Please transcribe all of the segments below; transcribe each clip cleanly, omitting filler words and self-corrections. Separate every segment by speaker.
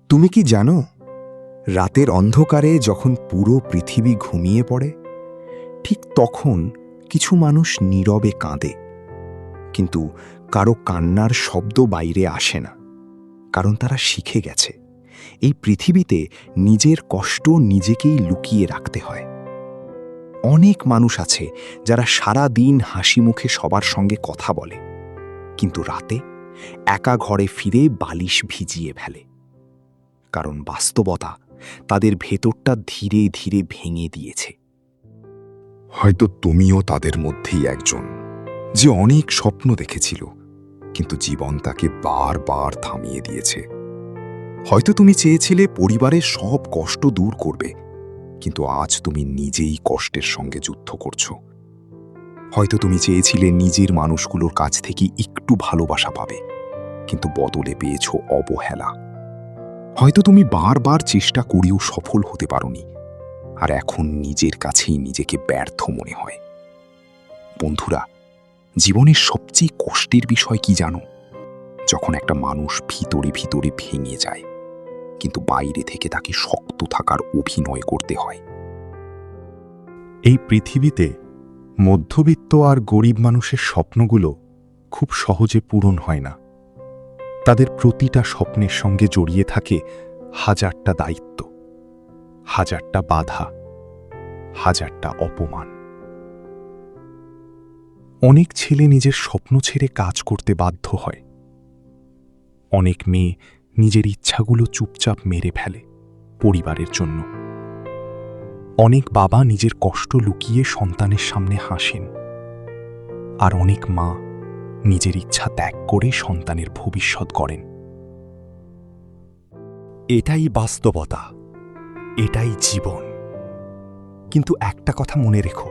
Speaker 1: তুমি কি জানো, রাতের অন্ধকারে যখন পুরো পৃথিবী ঘুমিয়ে পড়ে, ঠিক তখন কিছু মানুষ নীরবে কাঁদে। কিন্তু কারো কান্নার শব্দ বাইরে আসে না, কারণ তারা শিখে গেছে এই পৃথিবীতে নিজের কষ্ট নিজেকেই লুকিয়ে রাখতে হয়। অনেক মানুষ আছে যারা সারা দিন হাসি মুখে সবার সঙ্গে কথা বলে, কিন্তু রাতে একা ঘরে ফিরে বালিশ ভিজিয়ে ফেলে, কারণ বাস্তবতা তাদের ভেতরটা ধীরে ধীরে ভেঙে দিয়েছে।
Speaker 2: হয়তো তুমিও তাদের মধ্যেই একজন, যে অনেক স্বপ্ন দেখেছিল, কিন্তু জীবন তাকে বারবার থামিয়ে দিয়েছে। হয়তো তুমি চেয়েছিলে পরিবারের সব কষ্ট দূর করবে, কিন্তু আজ তুমি নিজেই কষ্টের সঙ্গে যুদ্ধ করছো। হয়তো তুমি চেয়েছিলে নিজের মানুষগুলোর কাছ থেকে একটু ভালোবাসা পাবে, কিন্তু বদলে পেয়েছো অবহেলা। হয়তো তুমি বারবার চেষ্টা করেও সফল হতে পারোনি, আর এখন নিজের কাছেই নিজেকে ব্যর্থ মনে হয়। বন্ধুরা, জীবনের সবচেয়ে কষ্টের বিষয় কি জানো? যখন একটা মানুষ ভিতরে ভিতরে ভেঙে যায়, কিন্তু বাইরে থেকে তাকে শক্ত থাকার অভিনয় করতে হয়।
Speaker 3: এই পৃথিবীতে মধ্যবিত্ত আর গরিব মানুষের স্বপ্নগুলো খুব সহজে পূরণ হয় না। তাদের প্রতিটা স্বপ্নের সঙ্গে জড়িয়ে থাকে হাজারটা দায়িত্ব, হাজারটা বাধা, হাজারটা অপমান। অনেক ছেলে নিজের স্বপ্ন ছেড়ে কাজ করতে বাধ্য হয়। অনেক মেয়ে নিজের ইচ্ছাগুলো চুপচাপ মেরে ফেলে পরিবারের জন্য। অনেক বাবা নিজের কষ্ট লুকিয়ে সন্তানের সামনে হাসেন, আর অনেক মা নিজের ইচ্ছা ত্যাগ করে সন্তানের ভবিষ্যৎ গড়েন। এটাই বাস্তবতা, এটাই জীবন। কিন্তু একটা কথা মনে রেখো,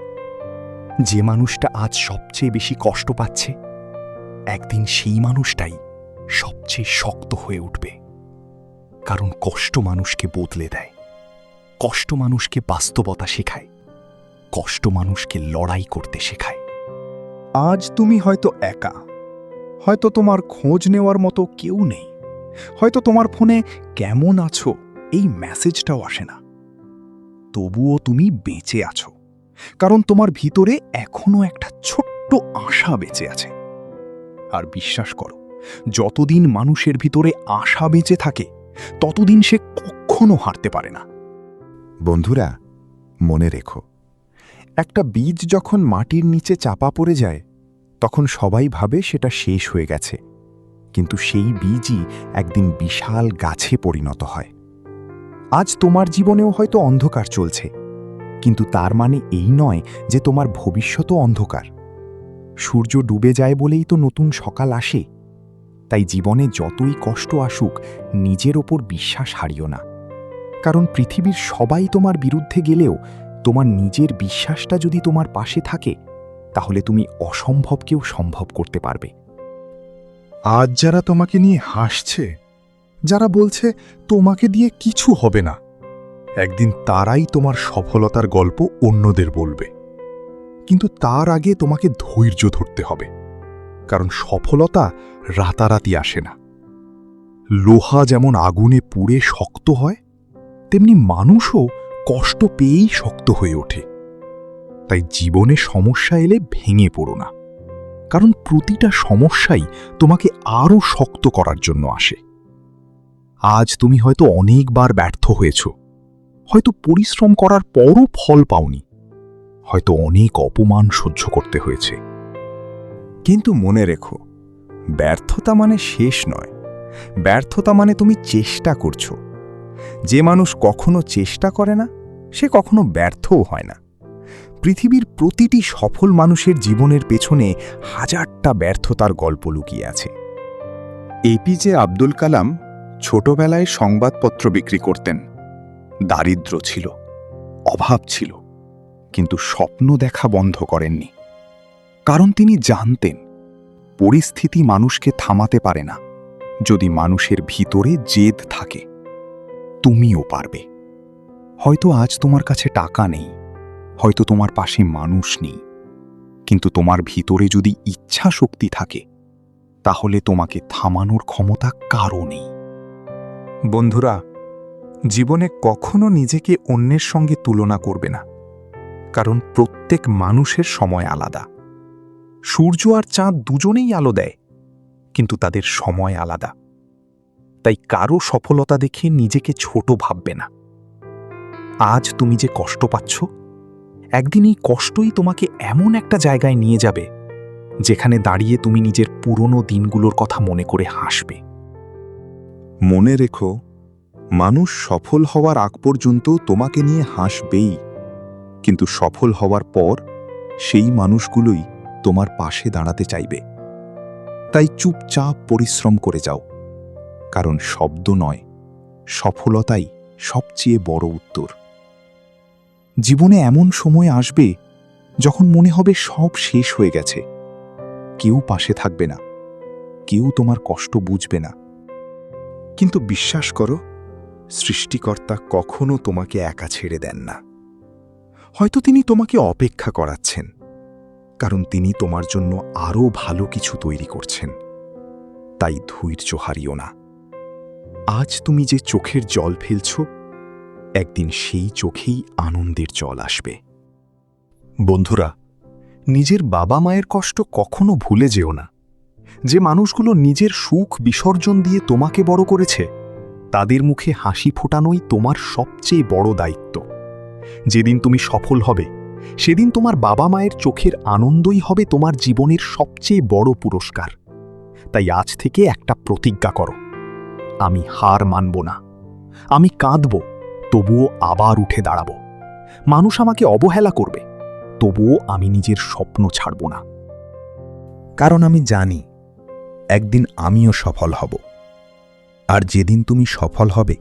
Speaker 3: যে মানুষটা আজ সবচেয়ে বেশি কষ্ট পাচ্ছে, একদিন সেই মানুষটাই সবচেয়ে শক্ত হয়ে উঠবে। কারণ কষ্ট মানুষকে বদলে দেয়, কষ্ট মানুষকে বাস্তবতা শেখায়, কষ্ট মানুষকে লড়াই করতে শেখায়।
Speaker 4: আজ তুমি হয়তো একা, হয়তো তোমার খোঁজ নেওয়ার মতো কেউ নেই, হয়তো তোমার ফোনে কেমন আছো এই মেসেজটাও আসে না। তবুও তুমি বেঁচে আছো, কারণ তোমার ভিতরে এখনো একটা ছোট্ট আশা বেঁচে আছে। আর বিশ্বাস করো, যতদিন মানুষের ভিতরে আশা বেঁচে থাকে, ততদিন সে কখনো হারতে পারে না।
Speaker 1: বন্ধুরা, মনে রেখো, একটা বীজ যখন মাটির নিচে চাপা পড়ে যায়, তখন সবাই ভাবে সেটা শেষ হয়ে গেছে, কিন্তু সেই বীজই একদিন বিশাল গাছে পরিণত হয়। আজ তোমার জীবনেও হয়তো অন্ধকার চলছে, কিন্তু তার মানে এই নয় যে তোমার ভবিষ্যতও অন্ধকার। সূর্য ডুবে যায় বলেই তো নতুন সকাল আসে। তাই জীবনে যতই কষ্ট আসুক, নিজের ওপর বিশ্বাস হারিও না। কারণ পৃথিবীর সবাই তোমার বিরুদ্ধে গেলেও তোমার নিজের বিশ্বাসটা যদি তোমার পাশে থাকে, তাহলে তুমি অসম্ভবকেও সম্ভব করতে পারবে।
Speaker 3: আজ যারা তোমাকে নিয়ে হাসছে, যারা বলছে তোমাকে দিয়ে কিছু হবে না, একদিন তারাই তোমার সফলতার গল্প অন্যদের বলবে। কিন্তু তার আগে তোমাকে ধৈর্য ধরতে হবে, কারণ সফলতা রাতারাতি আসে না। লোহা যেমন আগুনে পুড়ে শক্ত হয়, তেমনি মানুষও কষ্ট পেয়েই শক্ত হয়ে ওঠে। তাই জীবনে সমস্যা এলে ভেঙে পড়ো না, কারণ প্রতিটা সমস্যাই তোমাকে আরও শক্ত করার জন্য আসে। আজ তুমি হয়তো অনেকবার ব্যর্থ হয়েছ, হয়তো পরিশ্রম করার পরও ফল পাওনি, হয়তো অনেক অপমান সহ্য করতে হয়েছে।
Speaker 1: কিন্তু মনে রেখো, ব্যর্থতা মানে শেষ নয়। ব্যর্থতা মানে তুমি চেষ্টা করছো। যে মানুষ কখনো চেষ্টা করে না, সে কখনো ব্যর্থও হয় না। পৃথিবীর প্রতিটি সফল মানুষের জীবনের পেছনে হাজারটা ব্যর্থতার গল্প লুকিয়ে আছে।
Speaker 4: এপিজে আব্দুল কালাম ছোটবেলায় সংবাদপত্র বিক্রি করতেন। দারিদ্র্য ছিল, অভাব ছিল, কিন্তু স্বপ্ন দেখা বন্ধ করেননি। কারণ তিনি জানতেন, পরিস্থিতি মানুষকে থামাতে পারে না, যদি মানুষের ভিতরে জেদ থাকে। তুমিও পারবে। হয়তো আজ তোমার কাছে টাকা নেই, হয়তো তোমার পাশে মানুষ নেই, কিন্তু তোমার ভিতরে যদি ইচ্ছা শক্তি থাকে, তাহলে তোমাকে থামানোর ক্ষমতা কারও নেই।
Speaker 3: বন্ধুরা, জীবনে কখনো নিজেকে অন্যের সঙ্গে তুলনা করবে না, কারণ প্রত্যেক মানুষের সময় আলাদা। সূর্য আর চাঁদ দুজনেই আলো দেয়, কিন্তু তাদের সময় আলাদা। তাই কারো সফলতা দেখে নিজেকে ছোট ভাববে না। আজ তুমি যে কষ্ট পাচ্ছ, একদিন এই কষ্টই তোমাকে এমন একটা জায়গায় নিয়ে যাবে যেখানে দাঁড়িয়ে তুমি নিজের পুরনো দিনগুলোর কথা মনে করে হাসবে।
Speaker 2: মনে রেখো, মানুষ সফল হওয়ার আগ পর্যন্ত তোমাকে নিয়ে হাসবেই, কিন্তু সফল হওয়ার পর সেই মানুষগুলোই তোমার পাশে দাঁড়াতে চাইবে। তাই চুপচাপ পরিশ্রম করে যাও, কারণ শব্দ নয়, সফলতাই সবচেয়ে বড় উত্তর। জীবনে এমন সময় আসবে যখন মনে হবে সব শেষ হয়ে গেছে, কেউ পাশে থাকবে না, কেউ তোমার কষ্ট বুঝবে না। কিন্তু বিশ্বাস করো, সৃষ্টিকর্তা কখনো তোমাকে একা ছেড়ে দেন না। হয়তো তিনি তোমাকে অপেক্ষা করাচ্ছেন, কারণ তিনি তোমার জন্য আরও ভালো কিছু তৈরি করছেন। তাই ধৈর্য হারিও না। আজ তুমি যে চোখের জল ফেলছ, একদিন সেই চোখেই আনন্দের জল আসবে। বন্ধুরা, নিজের বাবা মায়ের কষ্ট কখনো ভুলে যেও না। যে মানুষগুলো নিজের সুখ বিসর্জন দিয়ে তোমাকে বড় করেছে, তাদের মুখে হাসি ফোটানোই তোমার সবচেয়ে বড় দায়িত্ব। যেদিন তুমি সফল হবে, সেদিন তোমার বাবা মায়ের চোখের আনন্দই হবে তোমার জীবনের সবচেয়ে বড় পুরস্কার। তাই আজ থেকে একটা প্রতিজ্ঞা করো, আমি হার মানব না। আমি কাঁদব, তবুও আবার উঠে দাঁড়াব। মানুষ আমাকে অবহেলা করবে, তবুও আমি নিজের স্বপ্ন ছাড়ব না। কারণ আমি জানি একদিন আমিও সফল হব। আর যেদিন তুমি সফল হবে,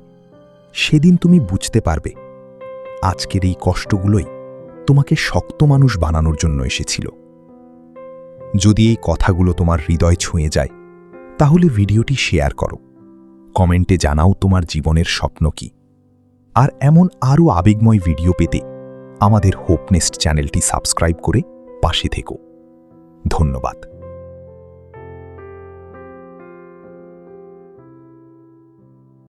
Speaker 2: সেদিন তুমি বুঝতে পারবে আজকের এই কষ্টগুলোই তোমাকে শক্ত মানুষ বানানোর জন্য এসেছিল। যদি এই কথাগুলো তোমার হৃদয় ছুঁয়ে যায়, তাহলে ভিডিওটি শেয়ার করো, কমেন্টে জানাও তোমার জীবনের স্বপ্ন কি। আর এমন আরও আবেগময় ভিডিও পেতে আমাদের হোপ নেস্ট চ্যানেলটি সাবস্ক্রাইব করে পাশে থেকো। ধন্যবাদ।